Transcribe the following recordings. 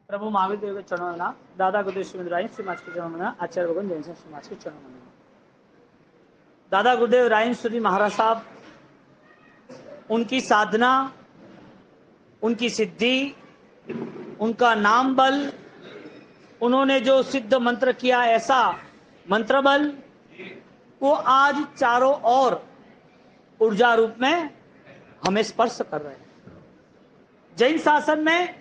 प्रभु महावीर देव के चरणों में दादा गुरुदेव श्रीमद समाज के चरणों में आचार्य भगवान जैन समाज के चरणों में दादा गुरुदेव रायन सूरी महाराज साहब, उनकी साधना, उनकी सिद्धि, उनका नाम बल, उन्होंने जो सिद्ध मंत्र किया, ऐसा मंत्र बल वो आज चारों ओर ऊर्जा रूप में हमें स्पर्श कर रहे हैं। जैन शासन में,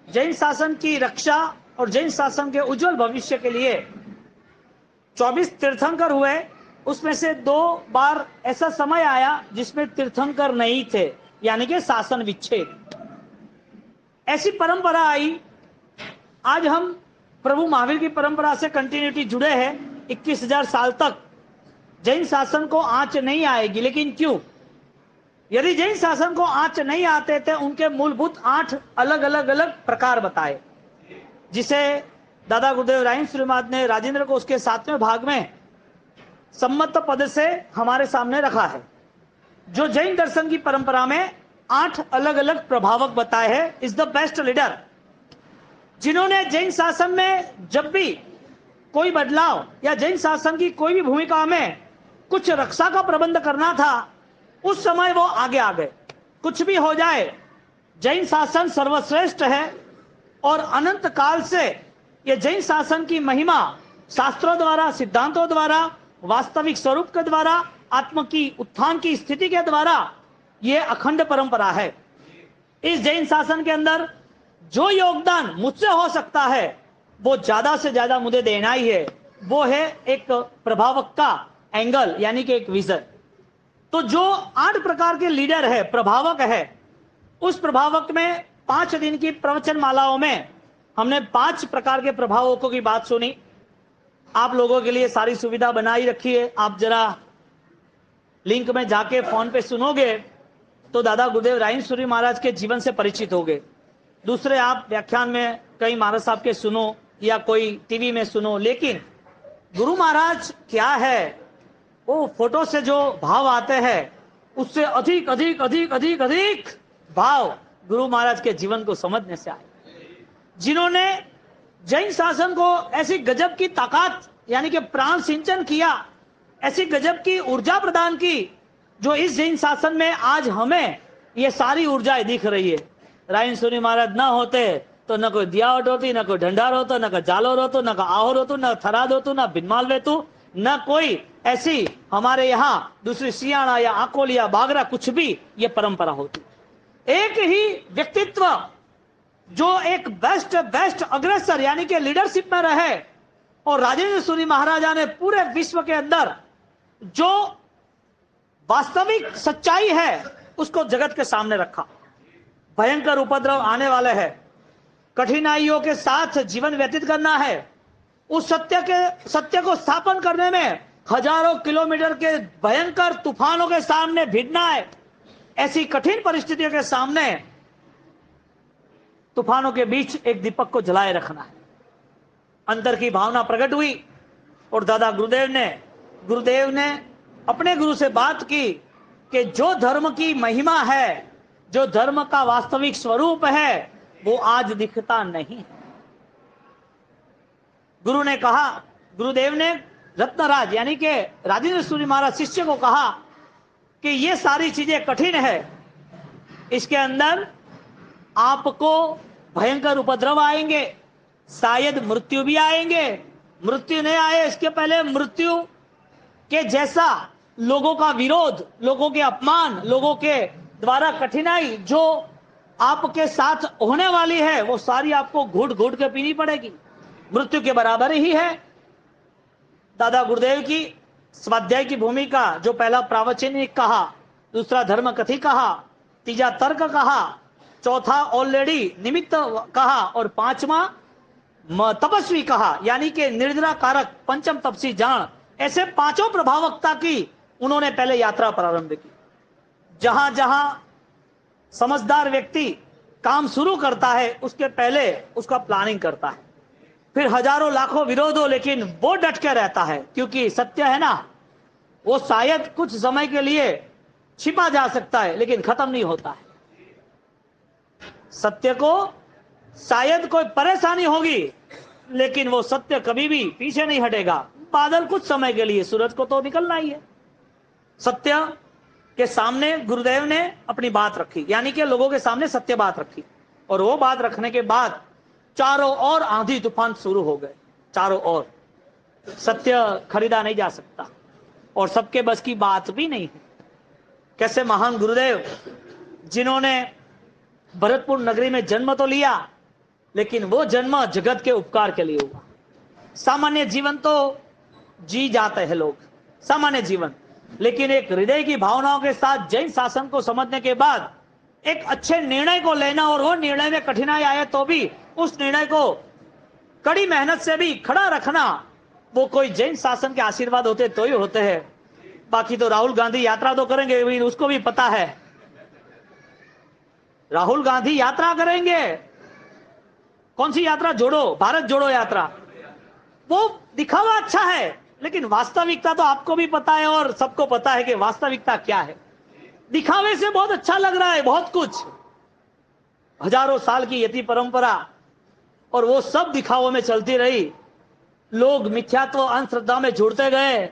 जैन शासन की रक्षा और जैन शासन के उज्जवल भविष्य के लिए 24 तीर्थंकर हुए। उसमें से 2 बार ऐसा समय आया जिसमें तीर्थंकर नहीं थे, यानी कि शासन विच्छेद। ऐसी परंपरा आई। आज हम प्रभु महावीर की परंपरा से कंटिन्यूटी जुड़े हैं। 21,000 साल तक जैन शासन को आंच नहीं आएगी। लेकिन क्यों? यदि जैन शासन को आंच नहीं आते थे, उनके मूलभूत 8 अलग अलग प्रकार बताए, जिसे दादा गुरुदेव रायन श्रीमाद ने राजेंद्र को उसके 7वें भाग में सम्मत पद से हमारे सामने रखा है। जो जैन दर्शन की परंपरा में 8 अलग अलग प्रभावक बताए हैं, इज द बेस्ट लीडर, जिन्होंने जैन शासन में जब भी कोई बदलाव या जैन शासन की कोई भी भूमिका में कुछ रक्षा का प्रबंध करना था, उस समय वो आगे आ गए। कुछ भी हो जाए, जैन शासन सर्वश्रेष्ठ है और अनंत काल से ये जैन शासन की महिमा शास्त्रों द्वारा, सिद्धांतों द्वारा, वास्तविक स्वरूप के द्वारा, आत्म की उत्थान की स्थिति के द्वारा ये अखंड परंपरा है। इस जैन शासन के अंदर जो योगदान मुझसे हो सकता है वो ज्यादा से ज्यादा मुझे देना ही है। वो है एक प्रभावक का एंगल, यानी कि एक विजन। तो जो 8 प्रकार के लीडर है, प्रभावक है, उस प्रभावक में 5 दिन की प्रवचन मालाओं में हमने 5 प्रकार के प्रभावकों की बात सुनी। आप लोगों के लिए सारी सुविधा बनाई रखी है। आप जरा लिंक में जाके फोन पे सुनोगे तो दादा गुरुदेव रायन सूरी महाराज के जीवन से परिचित होगे। दूसरे आप व्याख्यान में कई महाराज साहब के सुनो या कोई टीवी में सुनो, लेकिन गुरु महाराज क्या है, वो फोटो से जो भाव आते हैं उससे अधिक अधिक अधिक अधिक अधिक भाव गुरु महाराज के जीवन को समझने से आए, जिन्होंने जैन शासन को ऐसी गजब की ताकत यानी कि प्राण सिंचन किया, ऐसी गजब की ऊर्जा प्रदान की, जो इस जैन शासन में आज हमें ये सारी ऊर्जाएं दिख रही है। रायन सूरी महाराज ना होते तो न कोई दियावट होती, न कोई ढंडार होता, न कोई जालोर होतो, न कोई आहोर होतो, न थराद होतो, न बिनमाल वेतु, न कोई ऐसी हमारे यहाँ दूसरी सियाणा या आकोलिया बागरा कुछ भी ये परंपरा होती। एक ही व्यक्तित्व जो एक बेस्ट अग्रेसर यानी कि लीडरशिप में रहे, और राजेंद्र सूरी महाराजा ने पूरे विश्व के अंदर जो वास्तविक सच्चाई है उसको जगत के सामने रखा। भयंकर उपद्रव आने वाले हैं, कठिनाइयों के साथ जीवन व्यतीत करना है, उस सत्य को स्थापन करने में हजारों किलोमीटर के भयंकर तूफानों के सामने भिड़ना है। ऐसी कठिन परिस्थितियों के सामने तूफानों के बीच एक दीपक को जलाए रखना है। अंतर की भावना प्रकट हुई और दादा गुरुदेव ने अपने गुरु से बात की कि जो धर्म की महिमा है, जो धर्म का वास्तविक स्वरूप है, वो आज दिखता नहीं है। गुरु ने कहा, गुरुदेव ने रत्नराज यानी कि राजेंद्र सूरी महाराज शिष्य को कहा कि ये सारी चीजें कठिन है, इसके अंदर आपको भयंकर उपद्रव आएंगे, शायद मृत्यु भी आएंगे। मृत्यु नहीं आए इसके पहले मृत्यु के जैसा लोगों का विरोध, लोगों के अपमान, लोगों के द्वारा कठिनाई जो आपके साथ होने वाली है, वो सारी आपको घुट घुट के पीनी पड़ेगी। मृत्यु के बराबर ही है। दादा गुरुदेव की स्वाध्याय की भूमिका, जो पहला प्रावचनिक कहा, दूसरा धर्म कथी कहा, तीजा तर्क कहा, चौथा ऑलरेडी निमित्त कहा और 5वां तपस्वी कहा, यानी कि निर्जरा कारक, पंचम तपसी जान, ऐसे 5 प्रभावकता की उन्होंने पहले यात्रा प्रारंभ की। जहां जहां समझदार व्यक्ति काम शुरू करता है उसके पहले उसका प्लानिंग करता है, फिर हजारों लाखों विरोध हो लेकिन वो डट के रहता है, क्योंकि सत्य है ना, वो शायद कुछ समय के लिए छिपा जा सकता है लेकिन खत्म नहीं होता है। सत्य को शायद कोई परेशानी होगी, लेकिन वो सत्य कभी भी पीछे नहीं हटेगा। बादल कुछ समय के लिए, सूरज को तो निकलना ही है। सत्य के सामने गुरुदेव ने अपनी बात रखी, यानी कि लोगों के सामने सत्य बात रखी, और वो बात रखने के बाद चारों ओर आंधी तूफान शुरू हो गए। चारों ओर सत्य खरीदा नहीं जा सकता, और सबके बस की बात भी नहीं है। कैसे महान गुरुदेव, जिन्होंने भरतपुर नगरी में जन्म तो लिया, लेकिन वो जन्म जगत के उपकार के लिए हुआ। सामान्य जीवन तो जी जाते हैं लोग, सामान्य जीवन, लेकिन एक हृदय की भावनाओं के साथ जैन शासन को समझने के बाद एक अच्छे निर्णय को लेना, और वो निर्णय में कठिनाई आए तो भी उस निर्णय को कड़ी मेहनत से भी खड़ा रखना, वो कोई जैन शासन के आशीर्वाद होते तो ही होते हैं। बाकी तो राहुल गांधी यात्रा तो करेंगे, उसको भी पता है राहुल गांधी यात्रा करेंगे। कौन सी यात्रा? जोड़ो, भारत जोड़ो यात्रा। वो दिखावा अच्छा है, लेकिन वास्तविकता तो आपको भी पता है और सबको पता है कि वास्तविकता क्या है। दिखावे से बहुत अच्छा लग रहा है, बहुत कुछ, हजारों साल की यति परंपरा, और वो सब दिखावों में चलती रही। लोग मिथ्यात्व अंधश्रद्धा में जुड़ते गए।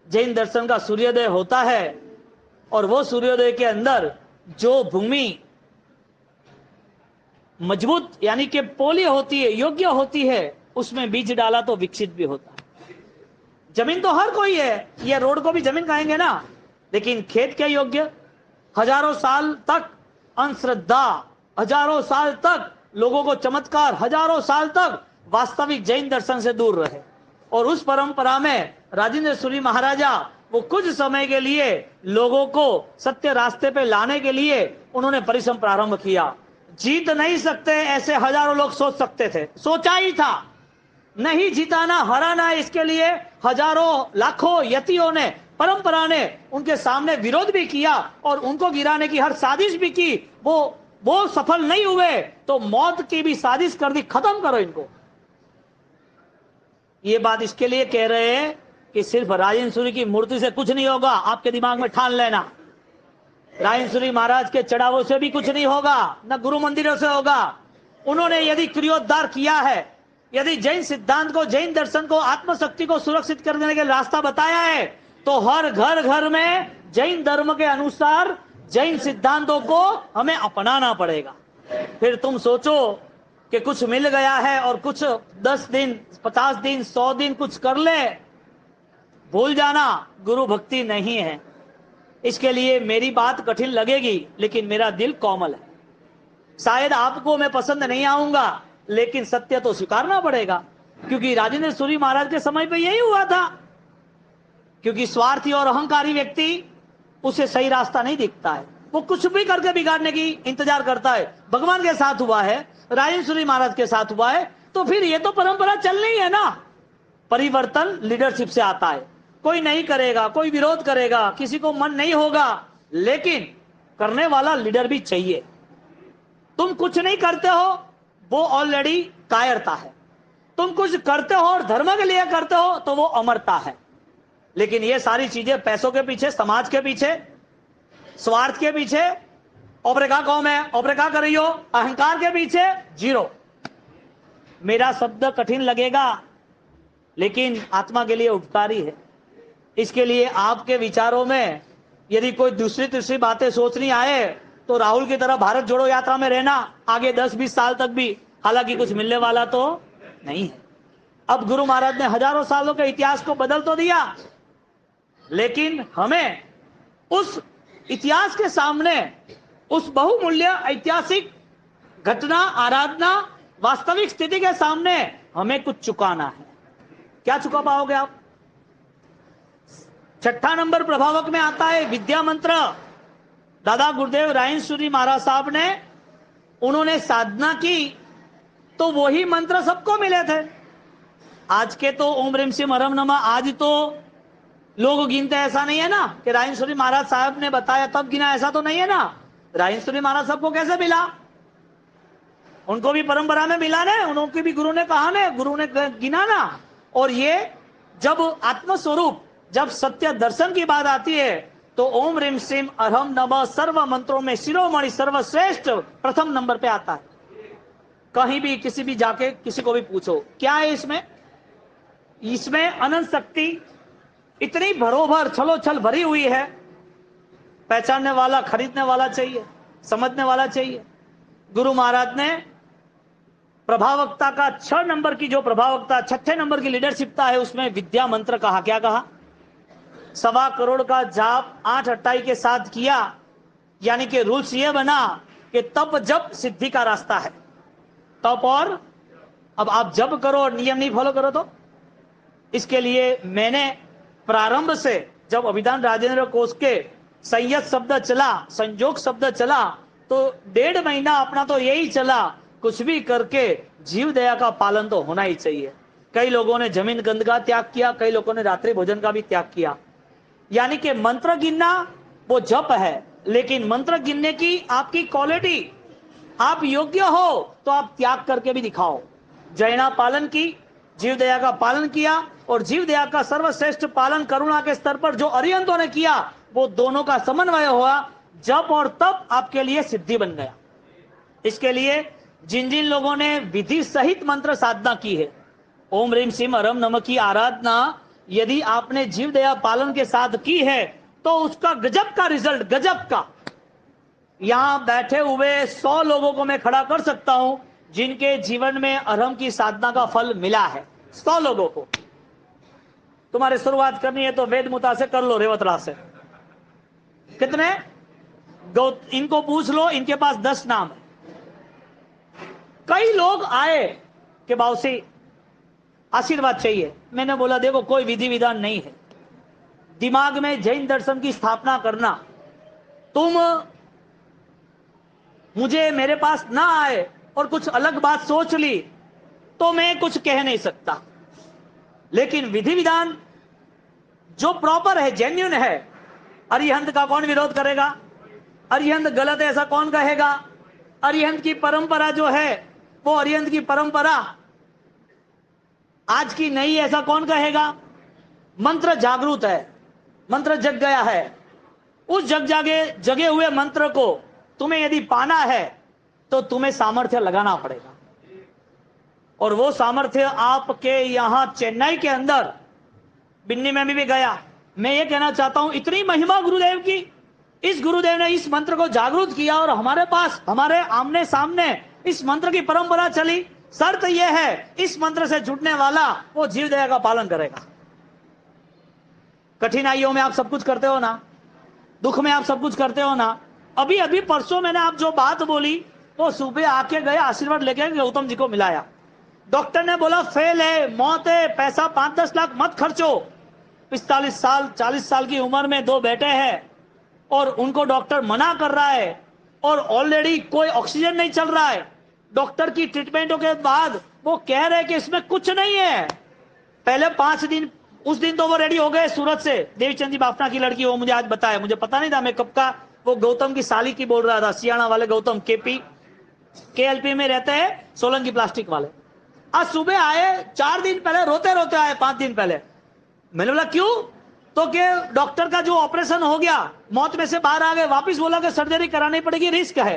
जैन दर्शन का सूर्योदय होता है, और वो सूर्योदय के अंदर जो भूमि मजबूत यानी कि पोली होती है, योग्य होती है, उसमें बीज डाला तो विकसित भी होता है। जमीन तो हर कोई है, ये रोड को भी जमीन कहेंगे ना, लेकिन खेत के योग्य। हजारों साल तक अंधश्रद्धा, हजारों साल तक लोगों को चमत्कार, हजारों साल तक वास्तविक जैन दर्शन से दूर रहे, और उस परंपरा में राजेंद्र सूरी महाराजा वो कुछ समय के लिए लोगों को सत्य रास्ते पे लाने के लिए उन्होंने परिश्रम प्रारंभ किया। जीत नहीं सकते ऐसे हजारों लोग सोच सकते थे, सोचा ही था। नहीं जिताना, हराना, इसके लिए हजारों लाखों यतियों ने, परंपरा ने उनके सामने विरोध भी किया, और उनको गिराने की हर साजिश भी की। वो सफल नहीं हुए तो मौत की भी साजिश कर दी, खत्म करो इनको। ये बात इसके लिए कह रहे हैं कि सिर्फ राजेंद्र सूरी की मूर्ति से कुछ नहीं होगा, आपके दिमाग में ठान लेना। राजेंद्र सूरी महाराज के चढ़ावों से भी कुछ नहीं होगा, न गुरु मंदिरों से होगा। उन्होंने यदि क्रियोद्धार किया है, यदि जैन सिद्धांत को, जैन दर्शन को, आत्मशक्ति को सुरक्षित करने के रास्ता बताया है, तो हर घर घर में जैन धर्म के अनुसार जैन सिद्धांतों को हमें अपनाना पड़ेगा। फिर तुम सोचो कि कुछ मिल गया है और कुछ 10 दिन, 50 दिन, 100 दिन कुछ कर ले, भूल जाना, गुरु भक्ति नहीं है। इसके लिए मेरी बात कठिन लगेगी, लेकिन मेरा दिल कोमल है। शायद आपको मैं पसंद नहीं आऊंगा, लेकिन सत्य तो स्वीकारना पड़ेगा, क्योंकि राजेंद्र सूरी महाराज के समय पे यही हुआ था। क्योंकि स्वार्थी और अहंकारी व्यक्ति, उसे सही रास्ता नहीं दिखता है, वो कुछ भी करके बिगाड़ने की इंतजार करता है। भगवान के साथ हुआ है, राजेंद्र सूरी महाराज के साथ हुआ है, तो फिर ये तो परंपरा चलनी है ना। परिवर्तन लीडरशिप से आता है। कोई नहीं करेगा, कोई विरोध करेगा, किसी को मन नहीं होगा, लेकिन करने वाला लीडर भी चाहिए। तुम कुछ नहीं करते हो, वो ऑलरेडी कायरता है। तुम कुछ करते हो और धर्म के लिए करते हो, तो वो अमरता है। लेकिन ये सारी चीजें पैसों के पीछे, समाज के पीछे, स्वार्थ के पीछे, ओपरेका कौम है, ओपरेका कर रही हो, अहंकार के पीछे, जीरो। मेरा शब्द कठिन लगेगा, लेकिन आत्मा के लिए उपकारी है। इसके लिए आपके विचारों में यदि कोई दूसरी तीसरी बातें सोचनी आए, तो राहुल की तरह भारत जोड़ो यात्रा में रहना आगे 10-20 साल तक भी, हालांकि कुछ मिलने वाला तो नहीं है। अब गुरु महाराज ने हजारों सालों के इतिहास को बदल तो दिया, लेकिन हमें उस इतिहास के सामने, उस बहुमूल्य ऐतिहासिक घटना, आराधना, वास्तविक स्थिति के सामने हमें कुछ चुकाना है। क्या चुका पाओगे आप? 6ठा नंबर प्रभावक में आता है विद्या मंत्र। दादा गुरुदेव राजेंद्र सूरी महाराज साहब ने, उन्होंने साधना की तो वही मंत्र सबको मिले थे। आज के तो ओम ह्रीम सिम हरम नमः, आज तो लोग गिनते, ऐसा नहीं है ना कि राजेंद्र सूरी महाराज साहब ने बताया तब गिना, ऐसा तो नहीं है ना। राजेंद्र सूरी महाराज साहब को कैसे मिला? उनको भी परंपरा में मिला ना, उनकी भी गुरु ने कहा ना, गुरु ने गिना ना। और ये जब आत्मस्वरूप, जब सत्य दर्शन की बात आती है, तो ओम ह्रीम श्रीम अरहम नमः सर्व मंत्रों में शिरोमणि सर्वश्रेष्ठ प्रथम नंबर पे आता है। कहीं भी किसी भी जाके किसी को भी पूछो क्या है इसमें, इसमें अनंत शक्ति इतनी भरोभर छलो छल भरी हुई है। पहचानने वाला, खरीदने वाला चाहिए, समझने वाला चाहिए। गुरु महाराज ने प्रभावकता का 6 नंबर की जो प्रभावकता, 6 नंबर की लीडरशिपता है, उसमें विद्या मंत्र कहा। क्या कहा? 1.25 करोड़ का जाप 8 अट्टाई के साथ किया, यानी कि रूल्स ये बना कि तप जप सिद्धि का रास्ता है। तप और अब आप जप करो और नियम नहीं फॉलो करो तो। इसके लिए मैंने प्रारंभ से जब अभिधान राजेंद्र कोश के संयत शब्द चला, संजोग शब्द चला, तो 1.5 महीना अपना तो यही चला, कुछ भी करके जीव दया का पालन तो होना ही चाहिए। कई लोगों ने जमीन गंद का त्याग किया, कई लोगों ने रात्रि भोजन का भी त्याग किया। यानी कि मंत्र गिनना वो जप है, लेकिन मंत्र गिनने की आपकी क्वालिटी, आप योग्य हो तो आप त्याग करके भी दिखाओ। जैना पालन की, जीव दया का पालन किया, और जीव दया का सर्वश्रेष्ठ पालन करुणा के स्तर पर जो अरिहंतों ने किया, वो दोनों का समन्वय हुआ। जप और तप आपके लिए सिद्धि बन गया। इसके लिए जिन जिन लोगों ने विधि सहित मंत्र साधना की है, ओम ह्रीम सिम अरम नमः की आराधना यदि आपने जीव दया पालन के साथ की है, तो उसका गजब का रिजल्ट, गजब का। यहां बैठे हुए 100 लोगों को मैं खड़ा कर सकता हूं जिनके जीवन में अरहम की साधना का फल मिला है। 100 लोगों को। तुम्हारी शुरुआत करनी है तो वेद मुता से कर लो, रेवतरा से। कितने? इनको पूछ लो, इनके पास 10 नाम है। कई लोग आए कि बाउसी आशीर्वाद चाहिए। मैंने बोला देखो कोई विधि विधान नहीं है। दिमाग में जैन दर्शन की स्थापना करना, तुम मुझे मेरे पास ना आए और कुछ अलग बात सोच ली तो मैं कुछ कह नहीं सकता। लेकिन विधि विधान जो प्रॉपर है, जेन्युइन है, अरिहंत का कौन विरोध करेगा? अरिहंत गलत है ऐसा कौन कहेगा? अरिहंत की परंपरा जो है वो अरिहंत की परंपरा आज की नहीं ऐसा कौन कहेगा? मंत्र जागरूक है, मंत्र जग गया है। उस जगे हुए मंत्र को तुम्हें यदि पाना है तो तुम्हें सामर्थ्य लगाना पड़ेगा। और वो सामर्थ्य आपके यहां चेन्नई के अंदर, बिन्नी में भी गया। मैं ये कहना चाहता हूं, इतनी महिमा गुरुदेव की, इस गुरुदेव ने इस मंत्र को जागरूक किया और हमारे पास, हमारे आमने सामने इस मंत्र की परंपरा चली। शर्त यह है, इस मंत्र से जुड़ने वाला वो जीव दया का पालन करेगा। कठिनाइयों में आप सब कुछ करते हो ना, दुख में आप सब कुछ करते हो ना। अभी अभी परसों मैंने आप जो बात बोली वो सुबह आके गए, आशीर्वाद लेके गौतम जी को मिलाया। डॉक्टर ने बोला फेल है, मौत है, पैसा 5-10 लाख मत खर्चो। 45 साल 40 साल की उम्र में 2 बेटे हैं और उनको डॉक्टर मना कर रहा है, और ऑलरेडी कोई ऑक्सीजन नहीं चल रहा है। डॉक्टर की ट्रीटमेंटों के बाद वो कह रहे हैं कि इसमें कुछ नहीं है। पहले 5 दिन, उस दिन तो वो रेडी हो गए सूरत से, देवीचंद जी बाफना की लड़की, वो मुझे आज बताया, मुझे पता नहीं था, मैं कब का वो गौतम की साली की बोल रहा था। सियाना वाले गौतम, KLP में रहते हैं, सोलंकी प्लास्टिक वाले। आज सुबह आए, 4 दिन पहले रोते रोते आए, 5 दिन पहले। मैंने बोला क्यों? तो कि डॉक्टर का जो ऑपरेशन हो गया, मौत में से बाहर आ गए, वापिस बोला कि सर्जरी करानी पड़ेगी, रिस्क है।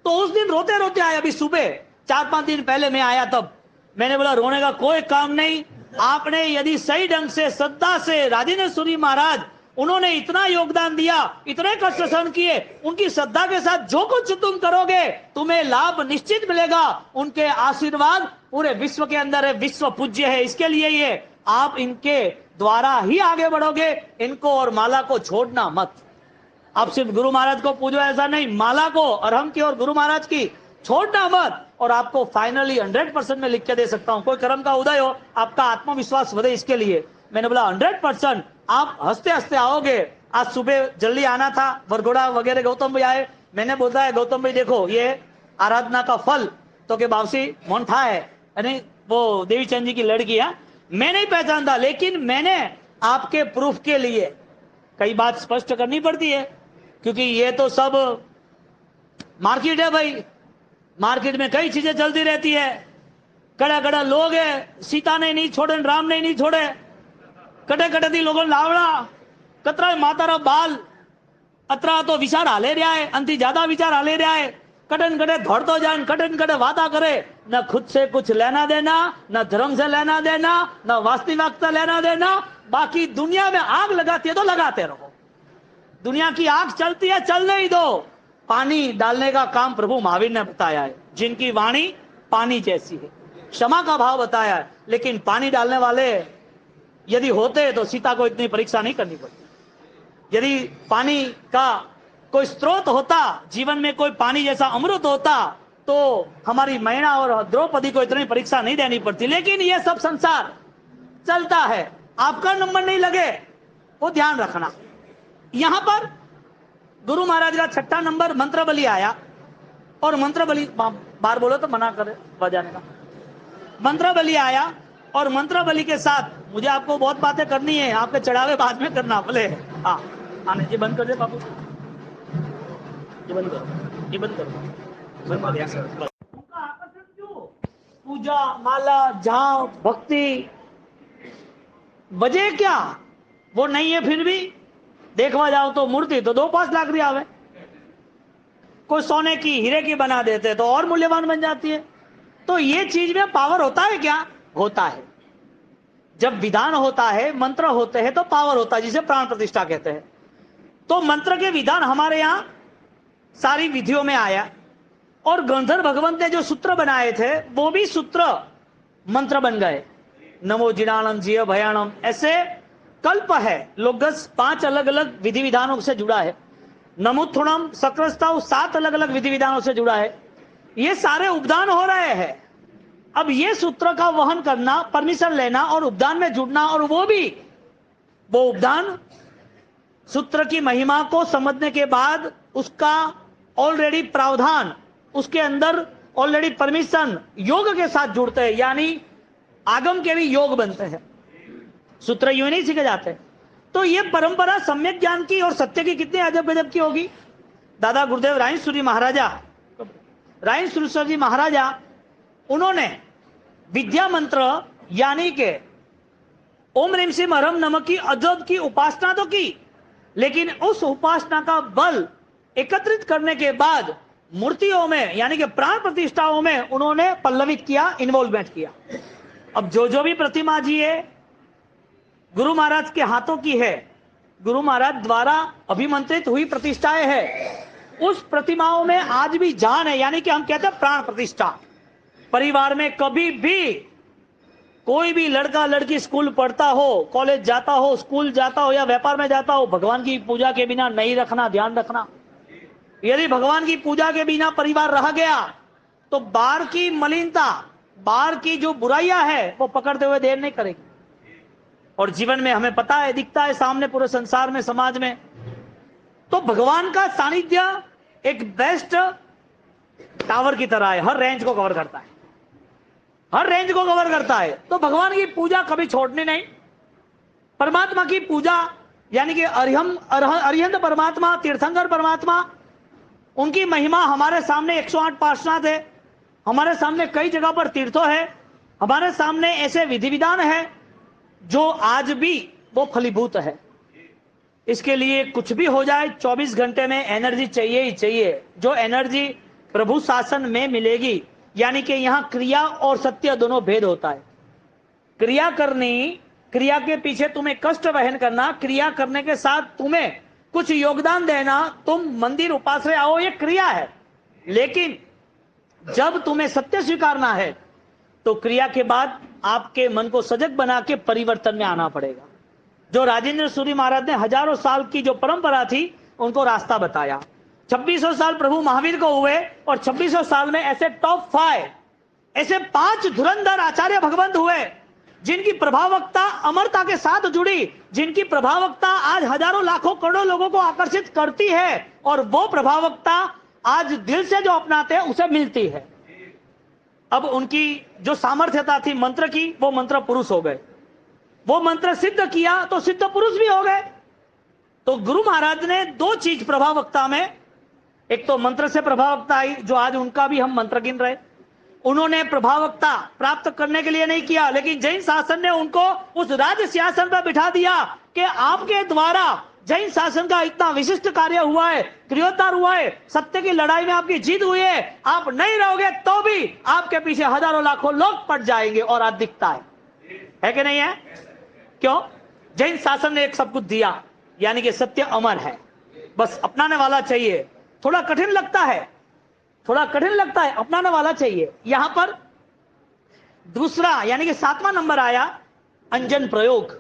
तो उस दिन रोते रोते आए। अभी सुबह 4-5 दिन पहले मैं आया, तब मैंने बोला रोने का कोई काम नहीं। आपने यदि सही ढंग से, श्रद्धा से, राजेंद्र सूरी महाराज, उन्होंने इतना योगदान दिया, इतने कष्ट सहन किए, उनकी श्रद्धा के साथ जो कुछ तुम करोगे तुम्हें लाभ निश्चित मिलेगा। उनके आशीर्वाद पूरे विश्व के अंदर है, विश्व पूज्य है। इसके लिए ये आप इनके द्वारा ही आगे बढ़ोगे। इनको और माला को छोड़ना मत। आप सिर्फ गुरु महाराज को पूजो ऐसा नहीं, माला को, अरहम की और गुरु महाराज की छोड़ना मत। और आपको फाइनली 100% में लिख के दे सकता हूं, कोई कर्म का उदय हो, आपका आत्मविश्वास बढ़े, इसके लिए मैंने बोला 100% आप हंसते हंसते आओगे। आज सुबह जल्दी आना था, वरघोड़ा वगैरह गौतम भाई आए। मैंने बोला है गौतम भाई देखो ये आराधना का फल तो के बावसी मोन्ठा है, यानी वो देवीचंद जी की लड़की है। मैं नहीं पहचानता, लेकिन मैंने आपके प्रूफ के लिए कई बात स्पष्ट करनी पड़ती है, क्योंकि ये तो सब मार्केट है भाई। मार्केट में कई चीजें चलती रहती है। कड़ा कड़ा लोग है, सीता ने नहीं छोड़े, राम ने नहीं छोड़े, कटे कटे थी लोगों लावड़ा, कतरा मातारा बाल, अतरा तो विचार हाले रहा है, अंति ज्यादा विचार हाले रहा है। कटन कटे दौड़तो जाए, कटन कटे वादा करे, न खुद से कुछ लेना देना, न धर्म से लेना देना, न वास्तविकता लेना देना। बाकी दुनिया में आग लगाती है तो लगाते रहो, दुनिया की आग चलती है चलने ही दो। पानी डालने का काम प्रभु महावीर ने बताया है, जिनकी वाणी पानी जैसी है, क्षमा का भाव बताया है। लेकिन पानी डालने वाले यदि होते तो सीता को इतनी परीक्षा नहीं करनी पड़ती। यदि पानी का कोई स्रोत होता, जीवन में कोई पानी जैसा अमृत होता, तो हमारी मैना और द्रौपदी को इतनी परीक्षा नहीं देनी पड़ती। लेकिन यह सब संसार चलता है, आपका नंबर नहीं लगे वो ध्यान रखना। यहां पर गुरु महाराज का 6ठा नंबर मंत्र बलि आया, और मंत्र बलि बार बोलो तो मना करे बजाने का। मंत्र बलि आया, और मंत्र बलि के साथ मुझे आपको बहुत बातें करनी है, आपके चढ़ावे बाद में करना बोले। हाँ आने जी, बंद कर दे बाबू, ये बंद करो, ये बंद करो, बंद कर दिया। उनका आकर्षण क्यों? पूजा, माला, झांव, भक्ति, वजह क्या? वो नहीं है फिर भी देखवा जाओ तो मूर्ति तो 2-5 लाख रिया आवे, कोई सोने की हीरे की बना देते तो और मूल्यवान बन जाती है। तो ये चीज में पावर होता है क्या? होता है। जब विधान होता है, मंत्र होते हैं तो पावर होता है, जिसे प्राण प्रतिष्ठा कहते हैं। तो मंत्र के विधान हमारे यहां सारी विधियों में आया, और गंधर्व भगवंत ने जो सूत्र बनाए थे वो भी सूत्र मंत्र बन गए। नमो जिणानम जिय भयानम, ऐसे कल्प है, लोगस 5 अलग अलग विधि विधानों से जुड़ा है। नमुत्थुणम, सक्रस्ताव 7 अलग अलग विधि विधानों से जुड़ा है। ये सारे उपदान हो रहे हैं। अब ये सूत्र का वहन करना, परमिशन लेना और उपदान में जुड़ना, और वो उपदान सूत्र की महिमा को समझने के बाद उसका ऑलरेडी प्रावधान, उसके अंदर ऑलरेडी परमिशन योग के साथ जुड़ते हैं, यानी आगम के भी योग बनते हैं। सूत्र यूं नहीं सीखे जाते। तो ये परंपरा सम्यक ज्ञान की और सत्य की कितनी अजब गजब की होगी। दादा गुरुदेव रायसूरी महाराजा, रायसूरी जी महाराजा, उन्होंने विद्या मंत्र यानी के ओम ह्रीम श्रीम हरम नमः की अजब की उपासना तो की, लेकिन उस उपासना का बल एकत्रित करने के बाद मूर्तियों में यानी कि प्राण प्रतिष्ठाओं में उन्होंने पल्लवित किया, इन्वॉल्वमेंट किया। अब जो भी प्रतिमा जी है गुरु महाराज के हाथों की है, गुरु महाराज द्वारा अभिमंत्रित हुई प्रतिष्ठाएं है, उस प्रतिमाओं में आज भी जान है, यानी कि हम कहते हैं प्राण प्रतिष्ठा। परिवार में कभी भी कोई भी लड़का लड़की स्कूल पढ़ता हो, कॉलेज जाता हो, स्कूल जाता हो या व्यापार में जाता हो, भगवान की पूजा के बिना नहीं रखना, ध्यान रखना। यदि भगवान की पूजा के बिना परिवार रह गया तो बाहर की मलिनता, बाहर की जो बुराइयां है वो पकड़ते हुए देर नहीं करेगी। और जीवन में हमें पता है, दिखता है सामने पूरे संसार में, समाज में, तो भगवान का सानिध्य एक बेस्ट टावर की तरह है, हर रेंज को कवर करता है, हर रेंज को कवर करता है। तो भगवान की पूजा कभी छोड़नी नहीं। परमात्मा की पूजा यानी कि अरिहंत परमात्मा, तीर्थंकर परमात्मा, उनकी महिमा हमारे सामने 108 पार्श्वनाथ है, हमारे सामने कई जगह पर तीर्थों है, हमारे सामने ऐसे विधि विधान है जो आज भी वो फलीभूत है। इसके लिए कुछ भी हो जाए 24 घंटे में एनर्जी चाहिए ही चाहिए, जो एनर्जी प्रभु शासन में मिलेगी। यानी कि यहां क्रिया और सत्य दोनों भेद होता है। क्रिया करनी, क्रिया के पीछे तुम्हें कष्ट वहन करना, क्रिया करने के साथ तुम्हें कुछ योगदान देना, तुम मंदिर उपाश्रय आओ, ये क्रिया है। लेकिन जब तुम्हें सत्य स्वीकारना है तो क्रिया के बाद आपके मन को सजग बना के परिवर्तन में आना पड़ेगा। जो राजेंद्र सूरी महाराज ने हजारों साल की जो परंपरा थी उनको रास्ता बताया। 2600 साल प्रभु महावीर को हुए और 2600 साल में ऐसे टॉप 5 ऐसे 5 धुरंधर आचार्य भगवंत हुए जिनकी प्रभावकता अमरता के साथ जुड़ी, जिनकी प्रभावकता आज हजारों लाखों करोड़ों लोगों को आकर्षित करती है, और वो प्रभावकता आज दिल से जो अपनाते हैं उसे मिलती है। अब उनकी जो सामर्थ्यता थी मंत्र की, वो मंत्र पुरुष हो गए। वो मंत्र सिद्ध किया तो सिद्ध पुरुष भी हो गए। तो गुरु महाराज ने 2 चीज प्रभावकता में, एक तो मंत्र से प्रभावकता आई, जो आज उनका भी हम मंत्र गिन रहे। उन्होंने प्रभावकता प्राप्त करने के लिए नहीं किया, लेकिन जैन शासन ने उनको उस राज सिंहासन पर बिठा दिया कि आपके द्वारा जैन शासन का इतना विशिष्ट कार्य हुआ है, क्रियोद्धार हुआ है, सत्य की लड़ाई में आपकी जीत हुई है, आप नहीं रहोगे तो भी आपके पीछे हजारों लाखों लोग पड़ जाएंगे और आज दिखता है कि नहीं है? क्यों? जैन शासन ने एक सब कुछ दिया, यानी कि सत्य अमर है, बस अपनाने वाला चाहिए। थोड़ा कठिन लगता है, थोड़ा कठिन लगता है, अपनाने वाला चाहिए। यहां पर दूसरा यानी कि 7वां नंबर आया अंजन प्रयोग।